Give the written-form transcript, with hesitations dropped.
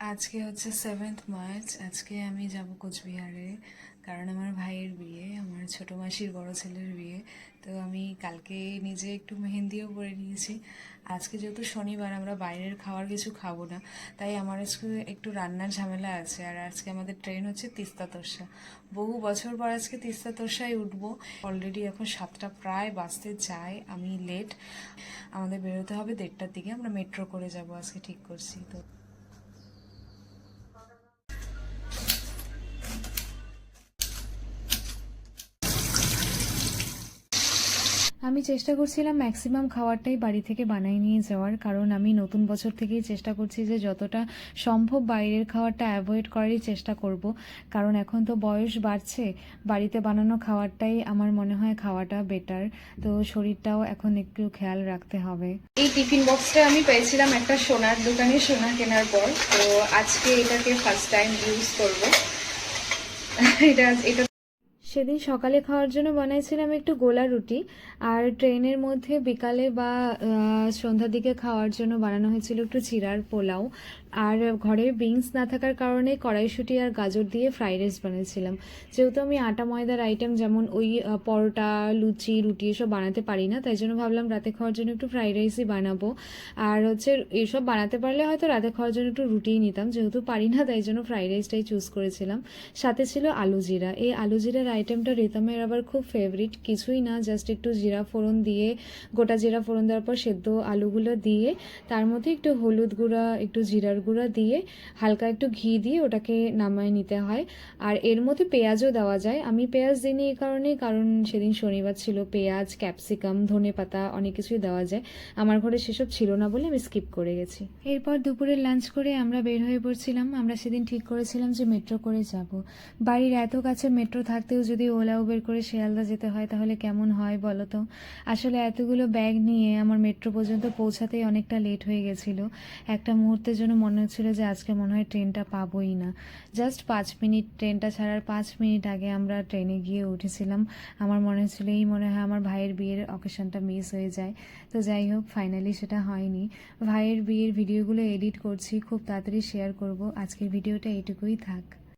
আজকে হচ্ছে 7th March. আজকে আমি যাব কোচবিহারে, কারণ আমার ভাইয়ের বিয়ে, আমার ছোট মাসির বড় ছেলের বিয়ে। তো আমি কালকে নিজে একটু মেহেন্দিও করে নিয়েছি। আজকে যেহেতু শনিবার, আমরা বাইরের খাবার কিছু খাবো না, তাই আমার আজকে একটু রান্নার ঝামেলা আছে। আর আজকে আমাদের ট্রেন হচ্ছে তিস্তা তোরসা। বহু বছর পর আজকে তিস্তা তোরসায় উঠবো। অলরেডি এখন 7টা প্রায় বাজতে যায়, আমি লেট। আমাদের বেরোতে হবে 1:30টার দিকে। আমরা মেট্রো করে যাব আজকে, ঠিক করছি তো। আমি চেষ্টা করছিলাম ম্যাক্সিমাম খাবারটাই বাড়ি থেকে বানিয়ে নিয়ে যাওয়ার, কারণ আমি নতুন বছর থেকেই চেষ্টা করছি যে যতটা সম্ভব বাইরের খাবারটা অ্যাভয়েড করারই চেষ্টা করব। কারণ এখন তো বয়স বাড়ছে, বাড়িতে বানানো খাবারটাই আমার মনে হয় খাওয়াটা বেটার। তো শরীরটাও এখন একটু খেয়াল রাখতে হবে। এই টিফিন বক্সটা আমি পেয়েছিলাম একটা সোনার দোকানে সোনা কেনার পর, তো আজকে এটাকে ফার্স্ট টাইম ইউজ করব। এটা এটা সেদিন সকালে খাওয়ার জন্য বানাইছিলাম একটু গোলা রুটি, আর ট্রেনের মধ্যে বিকালে বা সন্ধ্যার দিকে খাওয়ার জন্য বানানো হয়েছিল একটু চিড়ার পোলাও। আর ঘরে বিনস না থাকার কারণে কড়াইশুঁটি আর গাজর দিয়ে ফ্রাইড রাইস বানিয়েছিলাম। যেহেতু আমি আটা ময়দার আইটেম যেমন ওই পরোটা, লুচি, রুটি এসব বানাতে পারি না, তাই জন্য ভাবলাম রাতে খাওয়ার জন্য একটু ফ্রাইড রাইসই বানাবো। আর হচ্ছে এইসব বানাতে পারলে হয়তো রাতে খাওয়ার জন্য একটু রুটিই নিতাম, যেহেতু পারি না তাই জন্য ফ্রাইড রাইসটাই চুজ করেছিলাম। সাথে ছিল আলু জিরা। এই আলু জিরার আইটেমটা রিতমের আবার খুব ফেভারিট। কিছুই না, জাস্ট একটু জিরা ফোড়ন দিয়ে, গোটা জিরা ফোড়ন দেওয়ার পর সেদ্ধ আলুগুলো দিয়ে, তার মধ্যে একটু হলুদ গুঁড়া, একটু জিরার গুঁড়া দিয়ে, হালকা একটু ঘি দিয়ে ওটাকে নামায় নিতে হয়। আর এর মধ্যে পেঁয়াজও দেওয়া যায়। আমি পেঁয়াজ দিইনি এই কারণেই, কারণ সেদিন শনিবার ছিল। পেঁয়াজ, ক্যাপসিকাম, ধনেপাতা অনেক কিছুই দেওয়া যায়। আমার ঘরে সেসব ছিল না বলে আমি স্কিপ করে গেছি। এরপর দুপুরে লাঞ্চ করে আমরা বের হয়ে পড়ছিলাম। আমরা সেদিন ঠিক করেছিলাম যে মেট্রো করে যাব। বাড়ির এত কাছে মেট্রো থাকতেও যদি ওলা উবের করে শিয়ালদা যেতে হয় তাহলে কেমন হয় বলো তো। আসলে এতগুলো ব্যাগ নিয়ে আমার মেট্রো পর্যন্ত পৌঁছাতেই অনেকটা লেট হয়ে গেছিল। একটা মুহূর্তের জন্য মনে হচ্ছিল যে আজকে মনে হয় ট্রেনটা পাবোই না। জাস্ট 5 মিনিট, ট্রেনটা ছাড়ার 5 মিনিট আগে আমরা ট্রেনে গিয়ে উঠেছিলাম। আমার মনে হচ্ছিল এই মনে হয় আমার ভাইয়ের বিয়ের অকেশনটা মিস হয়ে যায়। তো যাই হোক, ফাইনালি সেটা হয়নি। ভাইয়ের বিয়ের ভিডিওগুলো এডিট করছি, খুব তাড়াতাড়ি শেয়ার করব। আজকের ভিডিওটা এটুকুই থাক।